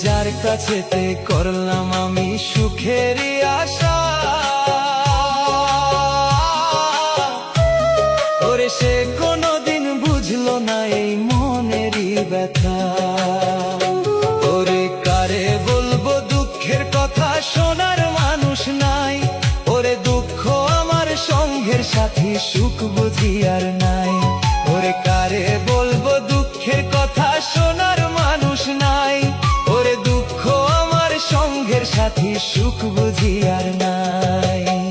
যার কাছেতে করলাম আমি সুখেরই আশা, ওরে সে কোনোদিন বুঝলো না এই মনেরই ব্যথা। ওরে কারে বলবো দুঃখের কথা, শোনার মানুষ নাই। ওরে দুঃখ আমার সঙ্গের সাথী, সুখ বুঝি আর নাই। ওরে কারে বলবো দুঃখের কথা, শোনার মানুষ নাই। ওরে দুঃখ আমার সঙ্গের সাথী, সুখ বুঝি আর নাই।